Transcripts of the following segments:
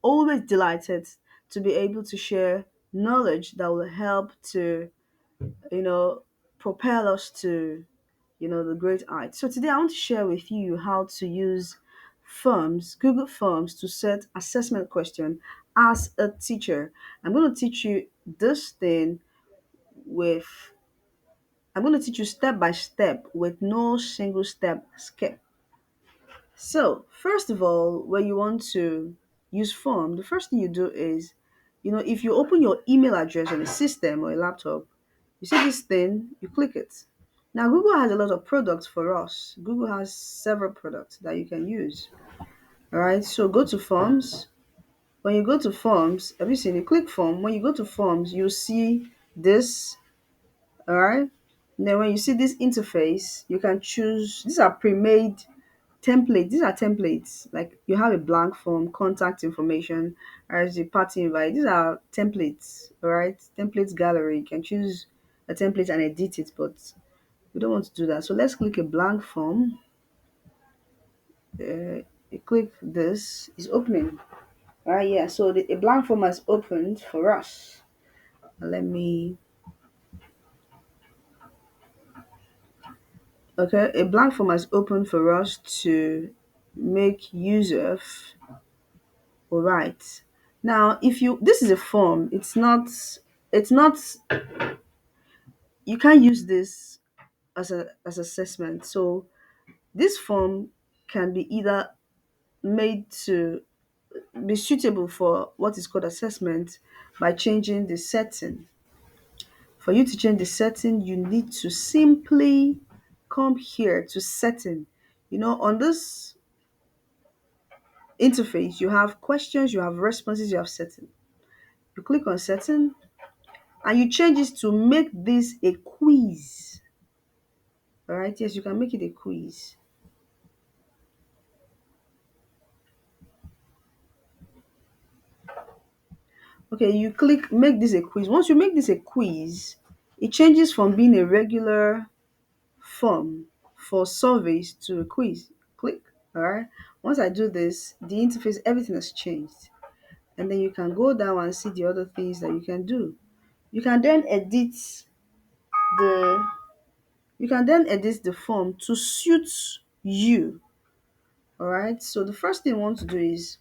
always delighted to be able to share knowledge that will help to, you know, propel us to, the great heights. So today I want to share with you how to use Google Forms to set assessment question as a teacher. I'm going to teach you this thing with I'm going to teach you step by step with no single step skip. So, first of all, when you want to use form, the first thing you do is, if you open your email address on a system or a laptop, you see this thing, you click it. Now, Google has a lot of products for us. Google has several products that you can use. All right, so go to forms. When you go to forms, have you seen it? Click form. When you go to forms, you'll see this. All right. Then when you see this interface, you can choose. These are pre-made templates. These are templates. Like you have a blank form, contact information, as a party invite. These are templates. All right. Templates gallery. You can choose a template and edit it, but we don't want to do that. So let's click a blank form. You click this. It's opening. All right. Yeah. So a blank form has opened for us. Let me. Okay, a blank form has opened for us to make use of. All right. Now, if you this is a form, it's not you can't use this as assessment. So this form can be either made to be suitable for what is called assessment by changing the setting. For you to change the setting, you need to simply come here to setting. On this interface, you have questions, you have responses, you have setting. You click on setting and you change it to make this a quiz. All right, yes, you can make it a quiz. Okay, you click make this a quiz. Once you make this a quiz, it changes from being a regular form for surveys to a quiz. Click. All right. Once I do this, the interface, everything has changed. And then you can go down and see the other things that you can do. You can then edit the the form to suit you. All right. So the first thing you want to do is,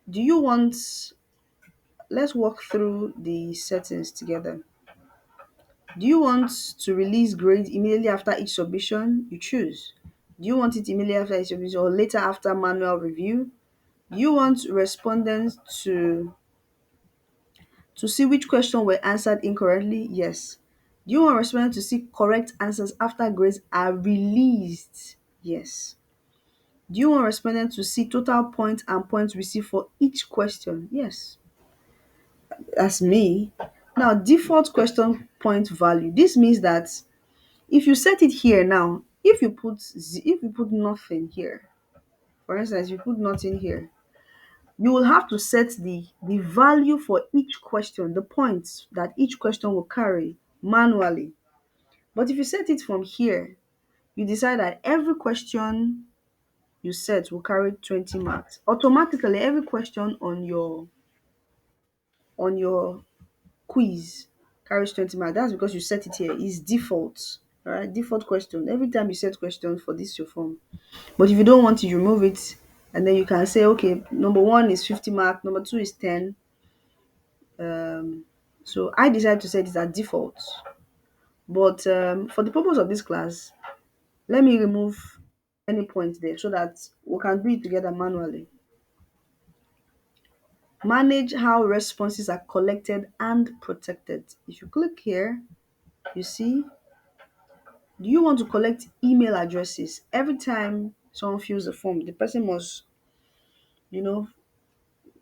do you want, let's walk through the settings together. Do you want to release grade immediately after each submission? You choose. Do you want it immediately after each submission or later after manual review? Do you want respondents to see which question were answered incorrectly? Yes. Do you want respondents to see correct answers after grades are released? Yes. Do you want respondents to see total points and points received for each question? Yes. That's me. Now, default question point value. This means that if you set it here now, if you put nothing here, for instance, you put nothing here, you will have to set the value for each question, the points that each question will carry manually. But if you set it from here, you decide that every question you set will carry 20 marks. Automatically, every question on your quiz carries 20 marks. That's because you set it here. It's default. All right, default question. Every time you set question for this your form. But if you don't want to, you remove it, and then you can say, okay, number one is 50 mark, number two is 10. So I decided to set it at default. But for the purpose of this class, let me remove any point there so that we can do it together manually. Manage how responses are collected and protected. If you click here, you see, do you want to collect email addresses? Every time someone fills a form, the person must, you know,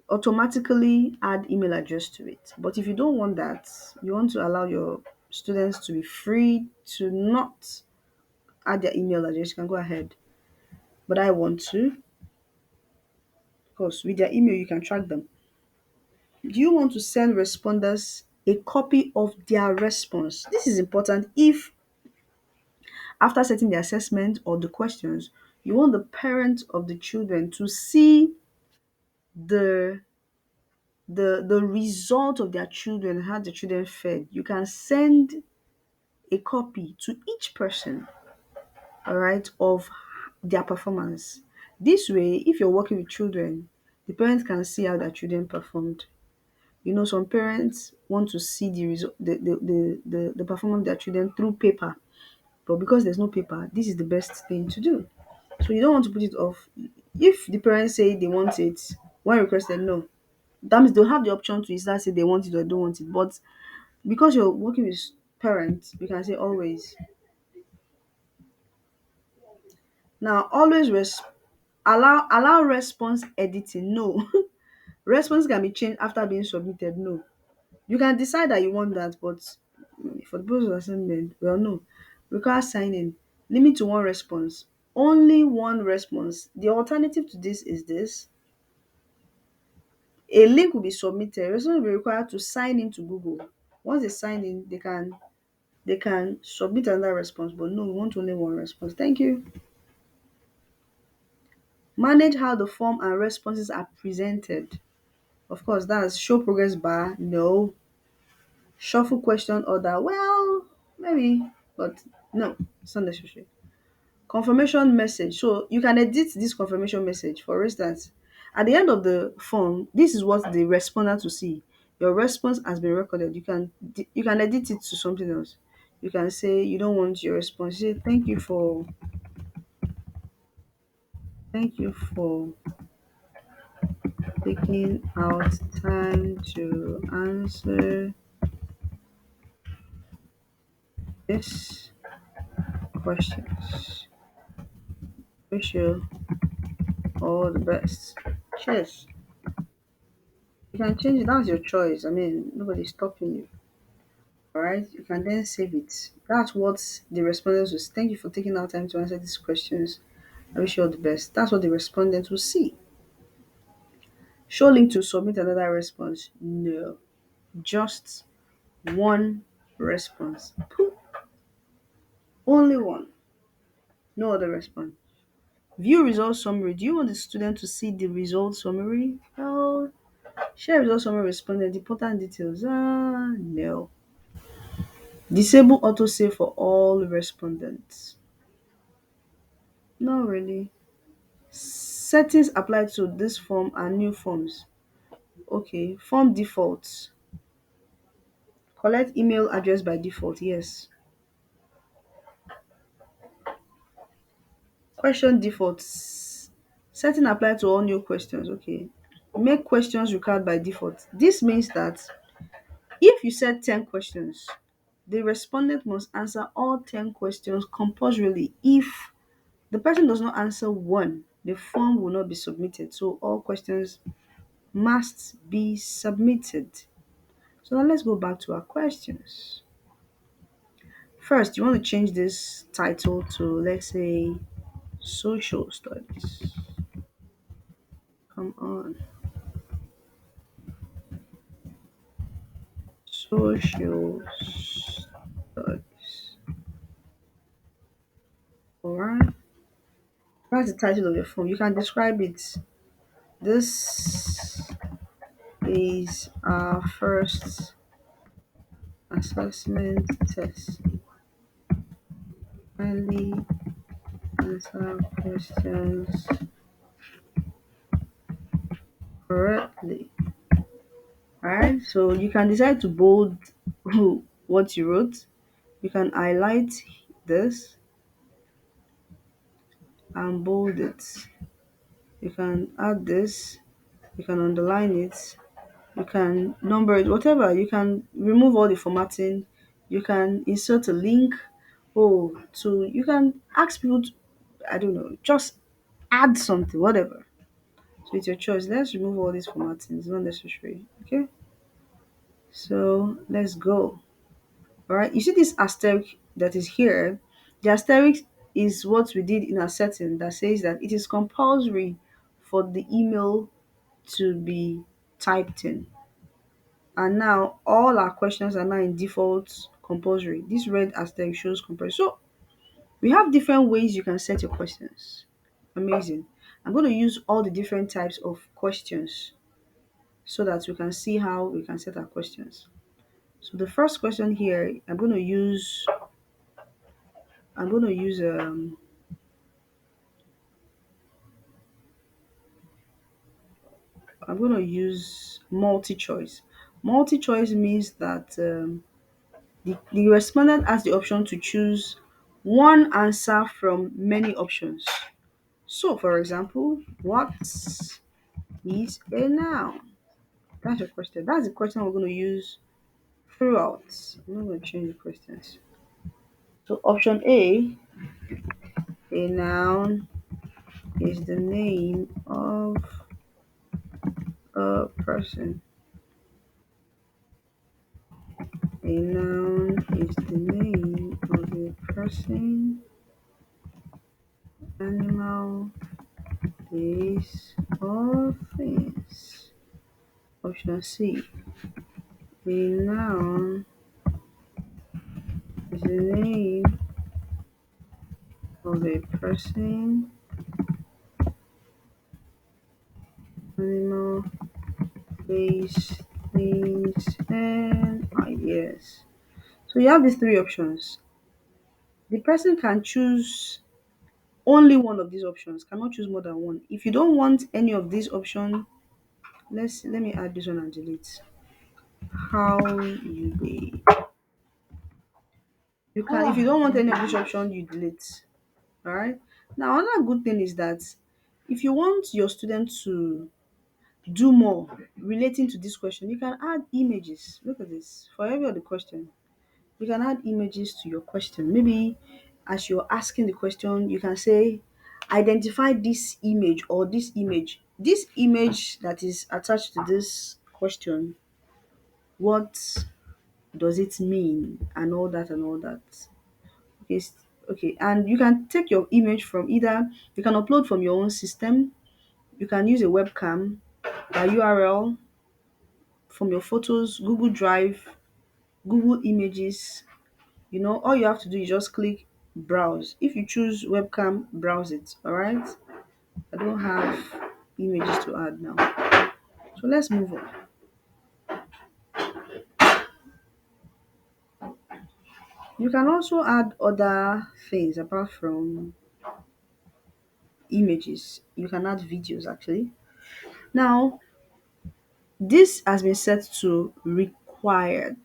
automatically add email address to it. But if you don't want that, you want to allow your students to be free to not add their email address, you can go ahead. But I want to, because with their email you can track them. Do you want to send responders a copy of their response? This is important if after setting the assessment or the questions, you want the parent of the children to see the the result of their children, how the children fed. You can send a copy to each person, all right, of their performance. This way, if you're working with children, the parents can see how their children performed. You know, some parents want to see the result, the performance of their children through paper, but because there's no paper, this is the best thing to do. So you don't want to put it off. If the parents say they want it, when requested, no. That means they'll have the option to either say they want it or don't want it. But because you're working with parents, you can say always. Now, always allow response editing. No. Response can be changed after being submitted. No. You can decide that you want that, but for the purpose of assignment, well, no. Require signing. Limit to one response. Only one response. The alternative to this is this. A link will be submitted. Response will be required to sign into Google. Once they sign in, they can submit another response. But no, we want only one response. Thank you. Manage how the form and responses are presented. Of course, that's show progress bar. No. Shuffle question order. Well, maybe, but no, it's not necessary. Confirmation message. So you can edit this confirmation message. For instance, at the end of the form, this is what the respondent will see. Your response has been recorded. You can edit it to something else. You can say you don't want your response. You say thank you for taking out time to answer this questions. Wish you all the best. Cheers. You can change it. That's your choice. I mean, nobody's stopping you. All right. You can then save it. That's what the respondents will say. Thank you for taking out time to answer these questions. I wish you all the best. That's what the respondents will see. Show link to submit another response. No. Just one response. Poof. Only one. No other response. View result summary. Do you want the student to see the result summary? No. Share result summary respondent. Important details. No. Disable autosave for all respondents. Not really. Settings applied to this form and new forms. Okay. Form defaults. Collect email address by default. Yes. Question defaults. Setting applied to all new questions. Okay. Make questions required by default. This means that if you set 10 questions, the respondent must answer all 10 questions compulsorily. If the person does not answer one, the form will not be submitted. So all questions must be submitted. So now let's go back to our questions. First, you want to change this title to, let's say, social studies. Come on. Social studies. Alright. That's the title of your form. You can describe it. This is our first assessment test. Kindly answer questions correctly. Alright, so you can decide to bold what you wrote. You can highlight this and bold it. You can add this, you can underline it, you can number it, whatever. You can remove all the formatting, you can insert a link. You can ask people to, I don't know, just add something, whatever. So it's your choice. Let's remove all these formatting. It's not necessary. Okay. So let's go. All right. You see this asterisk that is here. The asterisk is what we did in our setting that says that it is compulsory for the email to be typed in. And now all our questions are now in default compulsory. This red asterisk shows compulsory. So we have different ways you can set your questions. Amazing. I'm going to use all the different types of questions so that we can see how we can set our questions. So the first question here, I'm going to use I'm going to use multi-choice. Multi-choice means that the respondent has the option to choose one answer from many options. So, for example, what is a noun? That's your question. That's the question we're going to use throughout. I'm not going to change the questions. So, option a noun is the name of a person. A noun is the name of a person, animal, place, or things. Option C. A noun is the name of a person, animal, place, things, and ideas. So you have these three options. The person can choose only one of these options, cannot choose more than one. If you don't want any of these options, let me add this one and delete. How you be. You can if you don't want any of these options, you delete. Alright. Now another good thing is that if you want your student to do more relating to this question, you can add images. Look at this. For every other question, you can add images to your question. Maybe as you're asking the question, you can say, identify this image or this image. This image that is attached to this question, what does it mean? And all that and all that. Okay, okay. And you can take your image from either, you can upload from your own system, you can use a webcam, a URL from your photos, Google Drive, Google Images. All you have to do is just click browse. If you choose webcam, browse it. All right. I don't have images to add now. So let's move on. You can also add other things apart from images. You can add videos actually. Now, this has been set to required.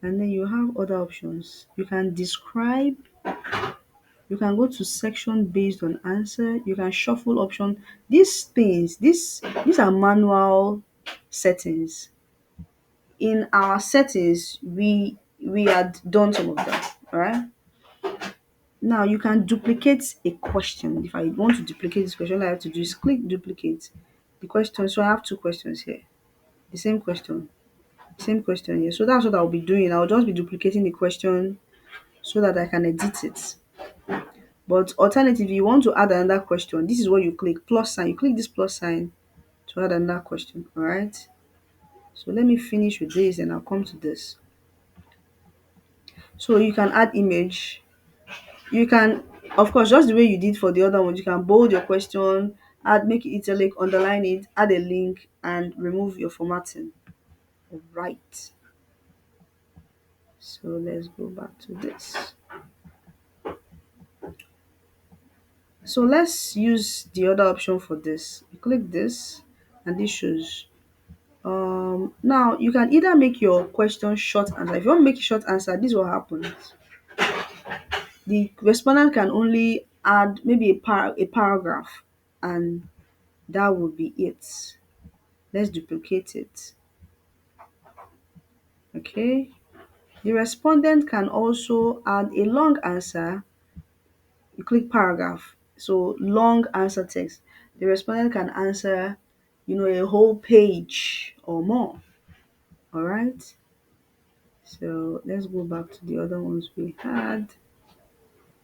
And then you have other options. You can describe, you can go to section based on answer, you can shuffle option. These are manual settings. In our settings, we had done some of them. All right. Now you can duplicate a question. If I want to duplicate this question, all I have to do is click duplicate the question. So I have two questions here. The same question here. So that's what I'll be doing. I'll just be duplicating the question so that I can edit it. But alternatively, you want to add another question. This is what you click plus sign. You click this plus sign to add another question. All right. So let me finish with this and I'll come to this. So you can add image. You can, of course, just the way you did for the other ones, you can bold your question, add, make it italic, underline it, add a link, and remove your formatting. All right. So let's go back to this. So let's use the other option for this. You click this and this shows. Now you can either make your question short answer. If you want to make a short answer, this is what happens. The respondent can only add maybe a paragraph and that would be it. Let's duplicate it. Okay. The respondent can also add a long answer. You click paragraph. So long answer text. The respondent can answer, a whole page or more. All right. So let's go back to the other ones we had.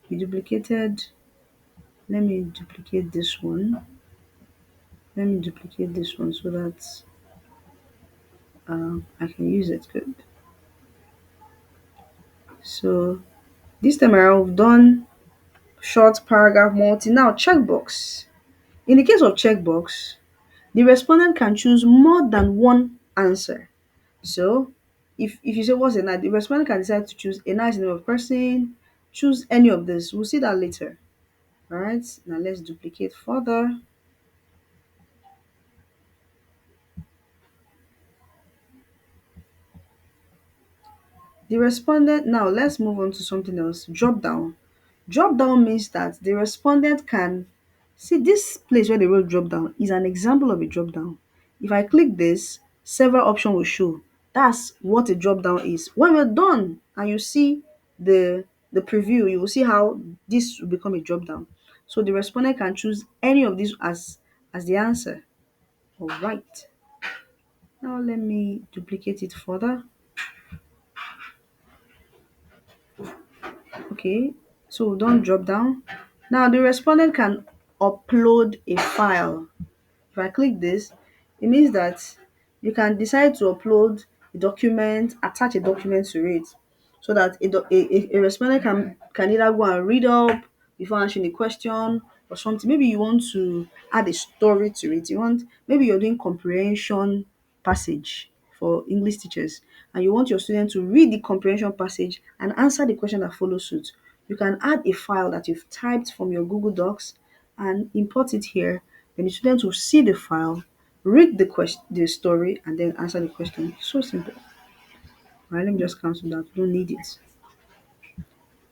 We duplicated. Let me duplicate this one. Let me duplicate this one so that I can use it good. So this time around we've done short paragraph multi. Now checkbox. In the case of checkbox, the respondent can choose more than one answer. So if you say what's a night, the respondent can decide to choose a nice name of person, choose any of this. We'll see that later. All right, now let's duplicate further. The respondent, now let's move on to something else. Drop down. Drop down means that the respondent can see this place where they wrote drop down is an example of a drop down. If I click this, several options will show. That's what a drop down is. When we're done and you see the preview, you will see how this will become a drop down. So the respondent can choose any of these as the answer. All right. Now let me duplicate it further. Okay, so we've done drop down. Now the respondent can upload a file. If I click this, it means that you can decide to upload a document, attach a document to it, so that a respondent can either go and read up before answering a question or something. Maybe you want to add a story to it. You want maybe you're doing comprehension passage for English teachers, and you want your student to read the comprehension passage and answer the question that follows suit. You can add a file that you've typed from your Google Docs and import it here. Then the student will see the file, read the story, and then answer the question. So simple. All right, let me just cancel that. We don't need it.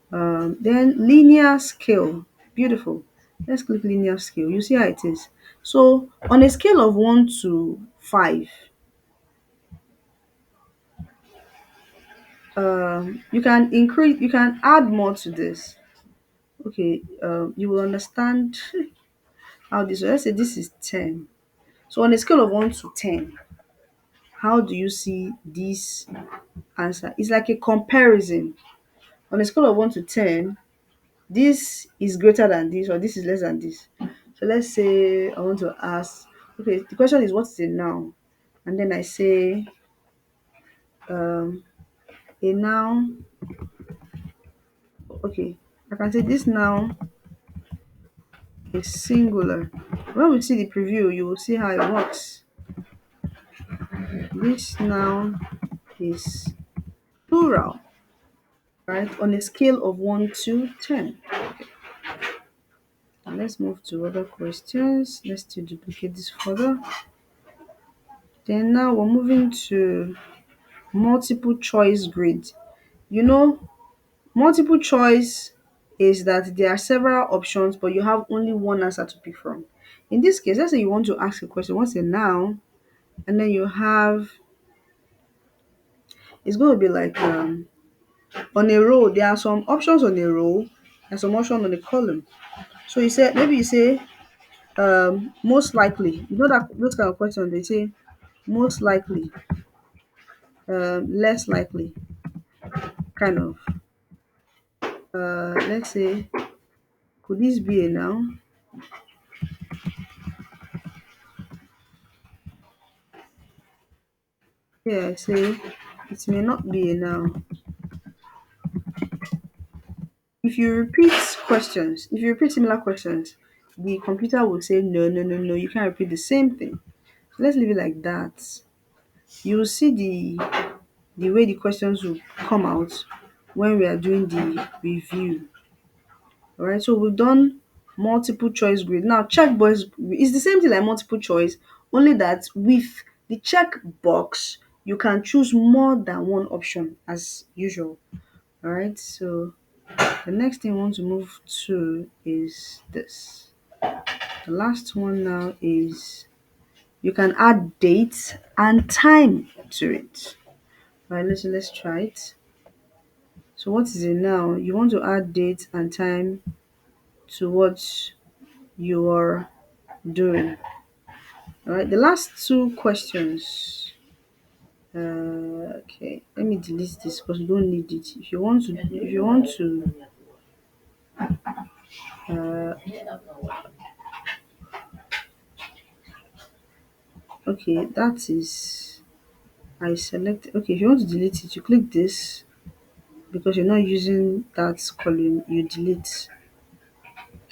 Then linear scale. Beautiful. Let's click linear scale. You see how it is. So on a scale of 1 to 5, you can increase, you can add more to this. Okay, you will understand how this. Let's say this is 10. So on a scale of 1 to 10, how do you see this answer? It's like a comparison. On a scale of 1 to 10, this is greater than this or this is less than this. So let's say I want to ask, okay, the question is what is a noun? And then I say um, a noun, okay, I can say this noun is singular. When we see the preview, you will see how it works. This noun is plural, right? On a scale of 1 to 10. And let's move to other questions. Let's still duplicate this further. Then now we're moving to multiple choice grid. You know, multiple choice is that there are several options, but you have only one answer to pick from. In this case, let's say you want to ask a question, what's a noun? And then you have, it's going to be like on a row, there are some options on a row and some options on a column. So you say, maybe you say, most likely. You know that those kind of questions, they say most likely, less likely, kind of. Let's say, could this be a noun? Here I say it may not be a noun. If you repeat similar questions, the computer will say no, no, no, no, you can't repeat the same thing. So let's leave it like that. You will see the way the questions will come out when we are doing the review. Alright, so we've done multiple choice grid. Now checkbox is the same thing like multiple choice, only that with the check box you can choose more than one option as usual. Alright, so the next thing I want to move to is this. The last one now is you can add date and time to it. Right, let's try it. So what is it now? You want to add date and time to what you are doing. All right, the last two questions. Okay, let me delete this because we don't need it. Uh, okay, that is, I select. Okay, if you want to delete it, you click this because you're not using that column. You delete.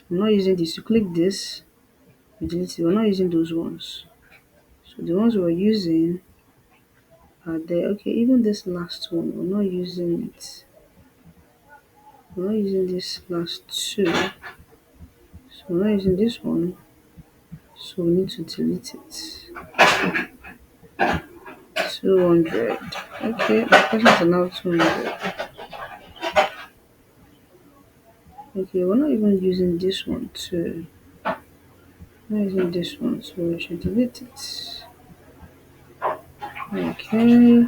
I'm not using this. You click this, We delete it. We're not using those ones. So the ones we're using are there. Okay, even this last one, we're not using it. We're not using this last two. So we're not using this one. So we need to delete it. 200. Okay, my questions are now 200. Okay, we're not even using this one too. We're not using this one, so we should delete it. Okay.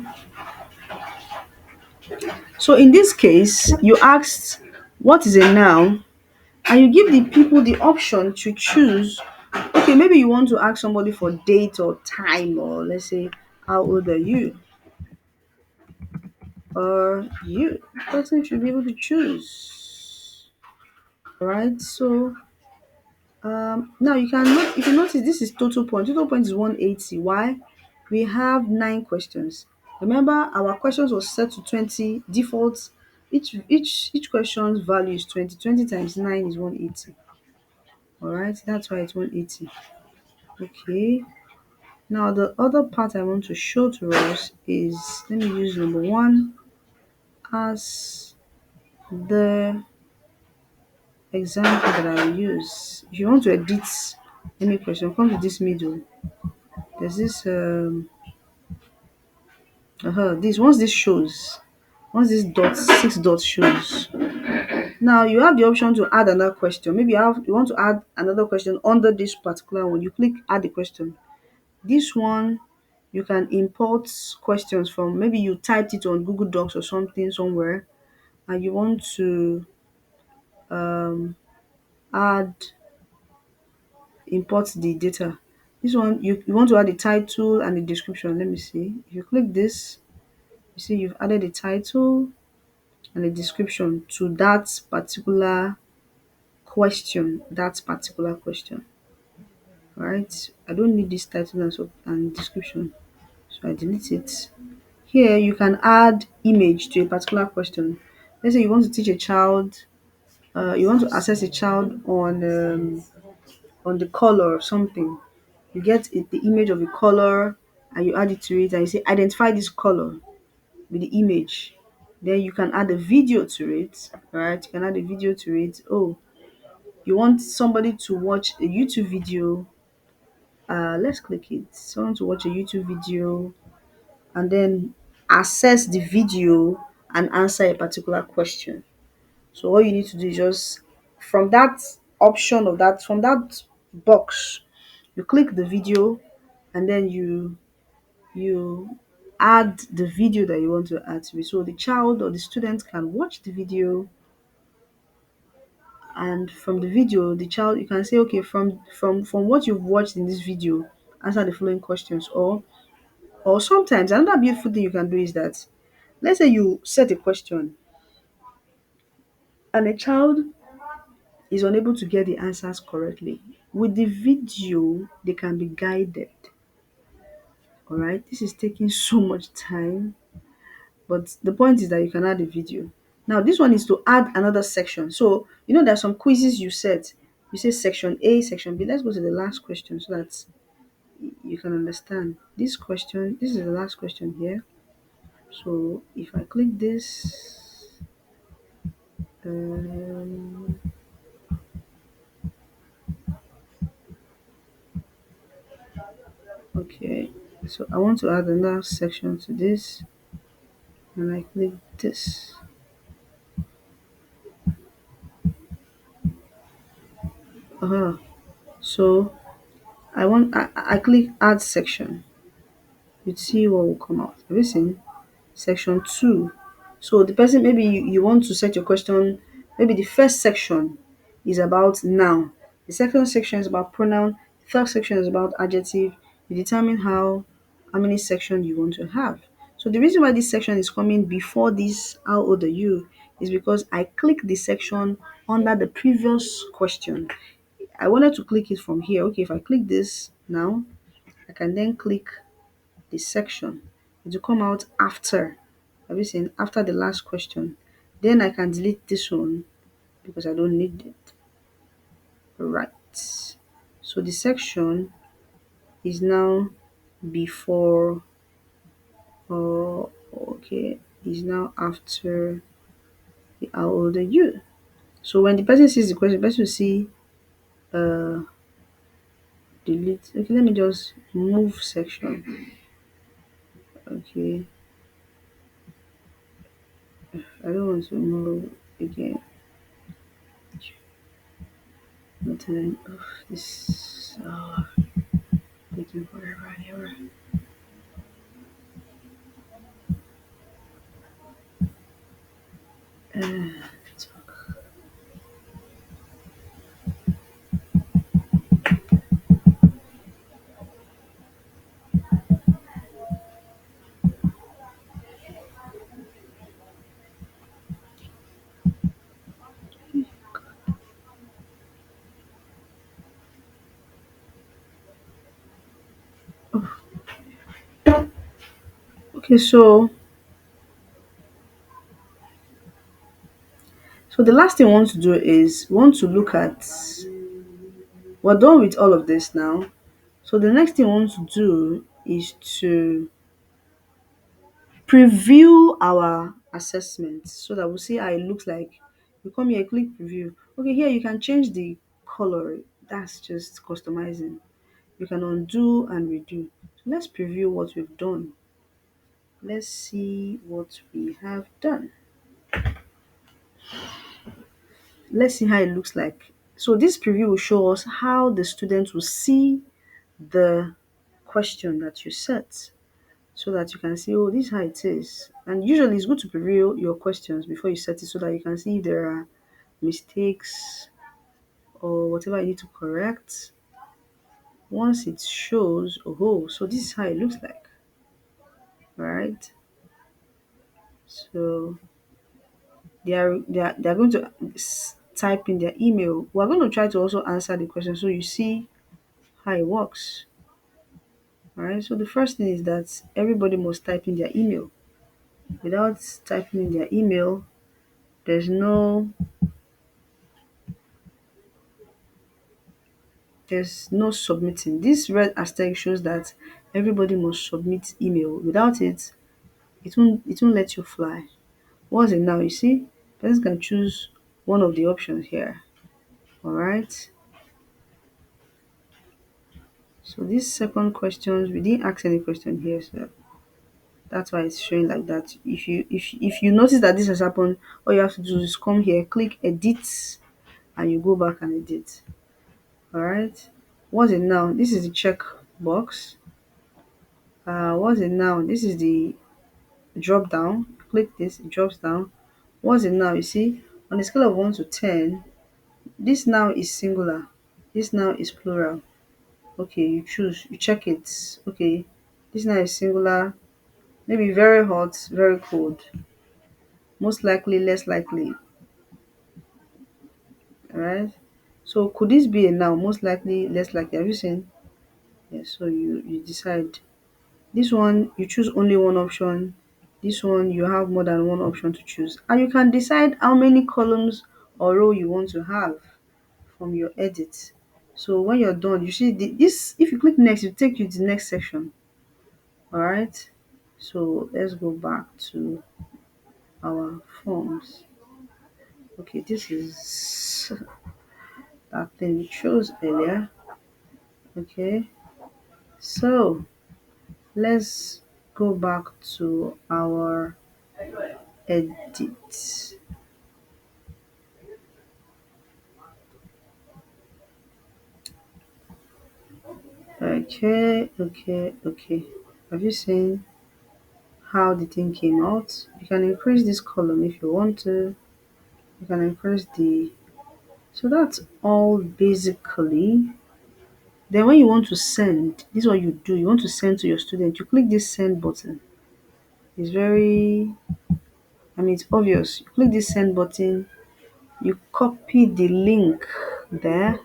So in this case, you asked what is a noun, and you give the people the option to choose. Okay, maybe you want to ask somebody for date or time, or let's say, how old are you? Or you. The person should be able to choose. Right? So now you can look, if you notice, this is total point. Total point is 180. Why? We have 9 questions. Remember, our questions was set to 20 default. Each question's value is 20. 20 times 9 is 180. All right, that's why it's 180. Okay. Now the other part I want to show to us is, let me use number one as the example that I will use. If you want to edit any question, come to this middle. There's this this once this shows, once this dot, 6 dots shows. Now you have the option to add another question. Maybe you want to add another question under this particular one. You click add the question. This one you can import questions from, maybe you typed it on Google Docs or something somewhere, and you want to add import the data. This one you want to add the title and the description. Let me see. If you click this, you see you've added the title and the description to that particular question. That particular question. Right? I don't need this title and description, so I delete it. Here you can add image to a particular question. Let's say you want to teach a child, you want to assess a child on the color of something. You get the image of a color and you add it to it, and you say identify this color with the image. Then you can add a video to it, right? You can add a video to it. Oh, you want somebody to watch a YouTube video. Let's click it. Someone to watch a YouTube video and then access the video and answer a particular question. So all you need to do is just from that option of that from that box, you click the video and then you add the video that you want to add to it. So the child or the student can watch the video, and from the video the child, you can say, okay, from what you've watched in this video, answer the following questions. Or sometimes another beautiful thing you can do is that, let's say you set a question and a child is unable to get the answers correctly. With the video, they can be guided. All right, this is taking so much time, but the point is that you can add a video. Now, this one is to add another section. So, there are some quizzes you set. You say section A, section B. Let's go to the last question so that you can understand. This question, this is the last question here. So, if I click this, um, okay, so I want to add another section to this, and I click this. So I click add section. You'd see what will come out. Have you seen? Section 2. So the person, maybe you want to set your question, maybe the first section is about noun, the second section is about pronoun, the third section is about adjective. You determine how many sections you want to have. So the reason why this section is coming before this how old are you is because I click the section under the previous question. I wanted to click it from here. Okay, if I click this now, I can then click the section. It will come out after. Have you seen? After the last question. Then I can delete this one because I don't need it. Right. So the section is now before, or okay, is now after the how old are you. So when the person sees the question, the person will see uh delete. Okay, let me just move section. Okay, I don't want to move again. But then, this taking forever and ever. Okay, so the last thing we want to do is we want to look at, we're done with all of this now. So the next thing we want to do is to preview our assessment so that we'll see how it looks like. You come here, click preview. Okay, here you can change the color. That's just customizing. You can undo and redo. So let's preview what we've done. Let's see what we have done. Let's see how it looks like. So this preview will show us how the students will see the question that you set, so that you can see, oh, this is how it is. And usually it's good to preview your questions before you set it so that you can see if there are mistakes or whatever you need to correct. Once it shows, oh, so this is how it looks like, right? So they are going to type in their email. We're going to try to also answer the question so you see how it works. All right. So the first thing is that everybody must type in their email. Without typing in their email, there's no submitting. This red asterisk shows that everybody must submit email. Without it, it won't let you fly. What's it now? You see, person can choose one of the options here. All right. So these second questions, we didn't ask any question here, so that's why it's showing like that. If you notice that this has happened, all you have to do is come here, click edit, and you go back and edit. All right. What's it now? This is the check box. What's it now? This is the drop down. Click this, it drops down. What's it now? You see, on a scale of 1 to 10, this now is singular, this now is plural. Okay, you choose, you check it. Okay, this now is singular, maybe very hot, very cold, most likely, less likely. All right. So could this be a noun? Most likely, less likely. Have you seen? Yes. So you decide. This one you choose only one option. This one you have more than one option to choose, and you can decide how many columns or row you want to have from your edit. So when you're done, you see this. If you click next, it take you to the next section. All right. So let's go back to our forms. Okay, this is that thing we chose earlier. Okay, so let's go back to our edit. Okay, okay, okay. Have you seen how the thing came out? You can increase this column if you want to. You can increase the. So that's all basically. Then when you want to send, this is what you do. You want to send to your student. You click this send button. It's very, I mean, it's obvious. You click this send button. You copy the link there.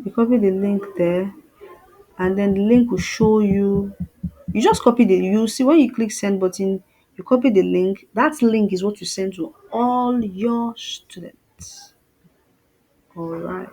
You copy the link there, and then the link will show you. You just copy the, you see when you click send button, you copy the link. That link is what you send to all your students. All right.